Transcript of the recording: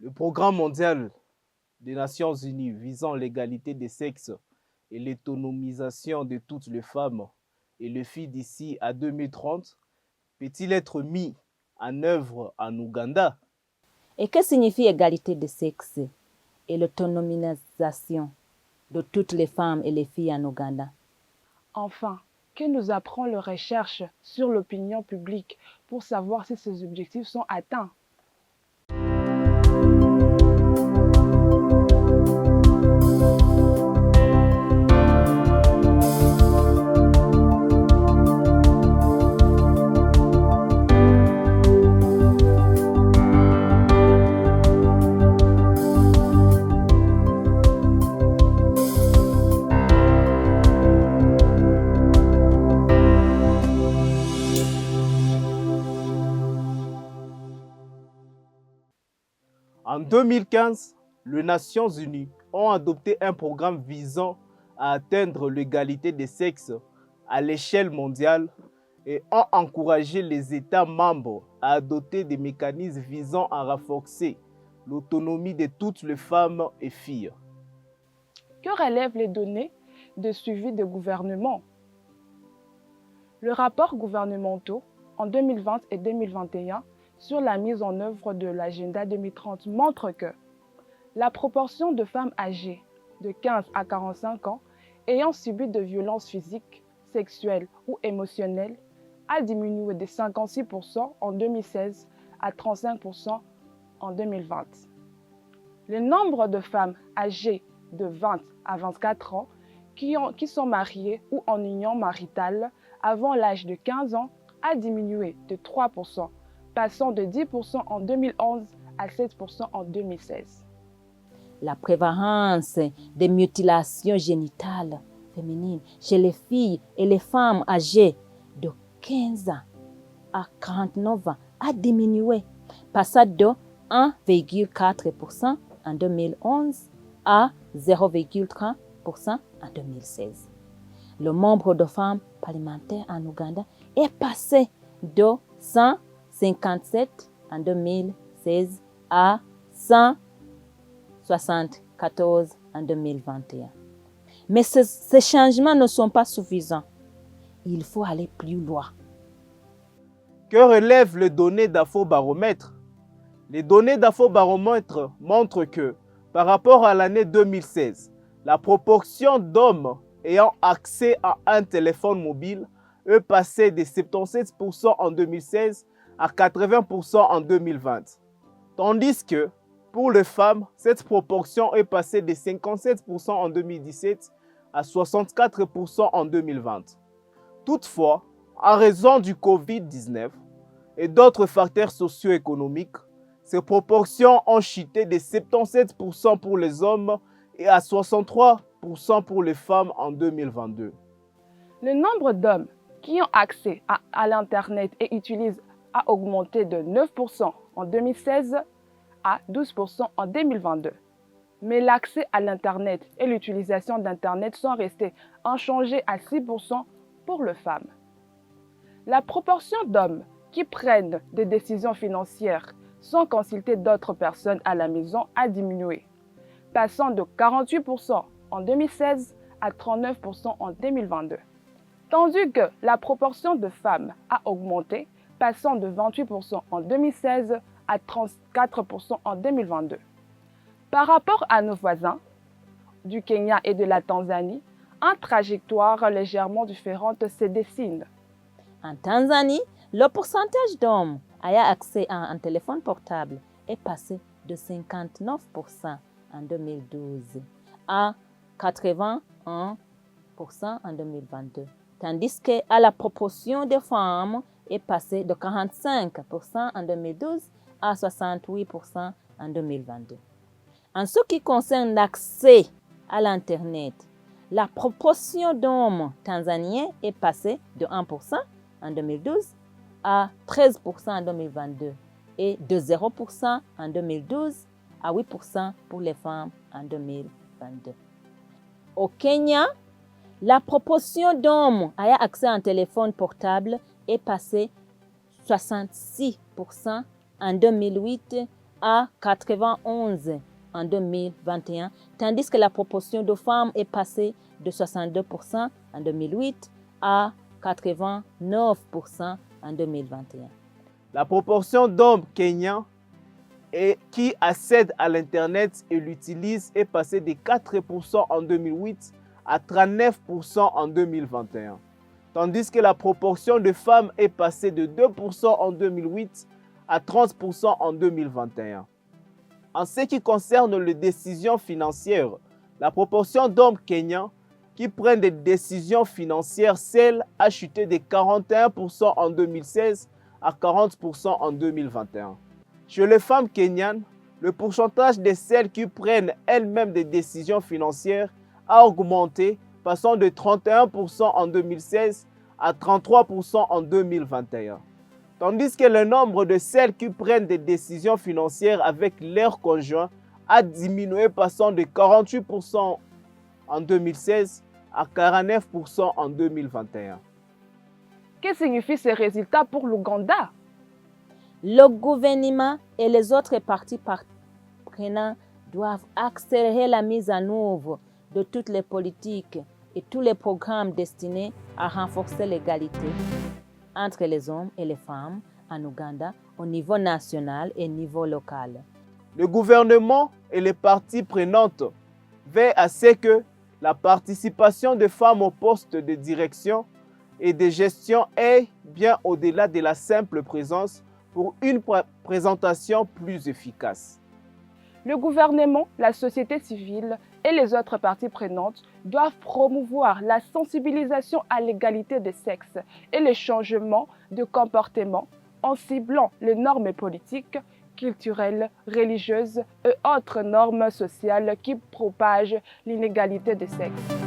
Le programme mondial des Nations Unies visant l'égalité des sexes et l'autonomisation de toutes les femmes et les filles d'ici à 2030 peut-il être mis en œuvre en Ouganda? Et que signifie égalité de sexe et l'autonomisation de toutes les femmes et les filles en Ouganda? Enfin, que nous apprend la recherche sur l'opinion publique pour savoir si ces objectifs sont atteints? En 2015, les Nations Unies ont adopté un programme visant à atteindre l'égalité des sexes à l'échelle mondiale et ont encouragé les États membres à adopter des mécanismes visant à renforcer l'autonomie de toutes les femmes et filles. Que relèvent les données de suivi des gouvernements? Le rapport gouvernementaux en 2020 et 2021 sur la mise en œuvre de l'agenda 2030 montre que la proportion de femmes âgées de 15 à 45 ans ayant subi de violences physiques, sexuelles ou émotionnelles a diminué de 56% en 2016 à 35% en 2020. Le nombre de femmes âgées de 20 à 24 ans qui sont mariées ou en union maritale avant l'âge de 15 ans a diminué de 3%, passant de 10% en 2011 à 7% en 2016. La prévalence des mutilations génitales féminines chez les filles et les femmes âgées de 15 ans à 49 ans a diminué, passant de 1,4% en 2011 à 0,3% en 2016. Le nombre de femmes parlementaires en Ouganda est passé de 157 en 2016 à 174 en 2021. Mais ces changements ne sont pas suffisants. Il faut aller plus loin. Que relèvent les données d'Afrobaromètre? Les données d'Afrobaromètre montrent que, par rapport à l'année 2016, la proportion d'hommes ayant accès à un téléphone mobile est passée de 77% en 2016 à 80% en 2020. Tandis que, pour les femmes, cette proportion est passée de 57% en 2017 à 64% en 2020. Toutefois, en raison du Covid-19 et d'autres facteurs socio-économiques, ces proportions ont chuté de 77% pour les hommes et à 63% pour les femmes en 2022. Le nombre d'hommes qui ont accès à l'Internet et utilisent a augmenté de 9% en 2016 à 12% en 2022. Mais l'accès à l'Internet et l'utilisation d'Internet sont restés inchangés à 6% pour les femmes. La proportion d'hommes qui prennent des décisions financières sans consulter d'autres personnes à la maison a diminué, passant de 48% en 2016 à 39% en 2022. Tandis que la proportion de femmes a augmenté, passant de 28% en 2016 à 34% en 2022. Par rapport à nos voisins du Kenya et de la Tanzanie, une trajectoire légèrement différente se dessine. En Tanzanie, le pourcentage d'hommes ayant accès à un téléphone portable est passé de 59% en 2012 à 81% en 2022, tandis que la proportion des femmes est passée de 45% en 2012 à 68% en 2022. En ce qui concerne l'accès à l'Internet, la proportion d'hommes tanzaniens est passée de 1% en 2012 à 13% en 2022 et de 0% en 2012 à 8% pour les femmes en 2022. Au Kenya, la proportion d'hommes ayant accès à un téléphone portable est passée de 66% en 2008 à 91 en 2021, tandis que la proportion de femmes est passée de 62% en 2008 à 89% en 2021. La proportion d'hommes kenyans qui accèdent à l'Internet et l'utilisent est passée de 4% en 2008 à 39% en 2021. Tandis que la proportion de femmes est passée de 2% en 2008 à 30% en 2021. En ce qui concerne les décisions financières, la proportion d'hommes kenyans qui prennent des décisions financières, celle a chuté de 41% en 2016 à 40% en 2021. Chez les femmes kenyanes, le pourcentage de celles qui prennent elles-mêmes des décisions financières a augmenté, passant de 31% en 2016 à 33% en 2021. Tandis que le nombre de celles qui prennent des décisions financières avec leur conjoint a diminué, passant de 48% en 2016 à 49% en 2021. Que signifient ces résultats pour l'Ouganda? Le gouvernement et les autres parties prenantes doivent accélérer la mise en œuvre de toutes les politiques et tous les programmes destinés à renforcer l'égalité entre les hommes et les femmes en Ouganda au niveau national et au niveau local. Le gouvernement et les parties prenantes veillent à ce que la participation des femmes aux postes de direction et de gestion est bien au-delà de la simple présence pour une présentation plus efficace. Le gouvernement, la société civile et les autres parties prenantes doivent promouvoir la sensibilisation à l'égalité des sexes et le changement de comportement en ciblant les normes politiques, culturelles, religieuses et autres normes sociales qui propagent l'inégalité des sexes.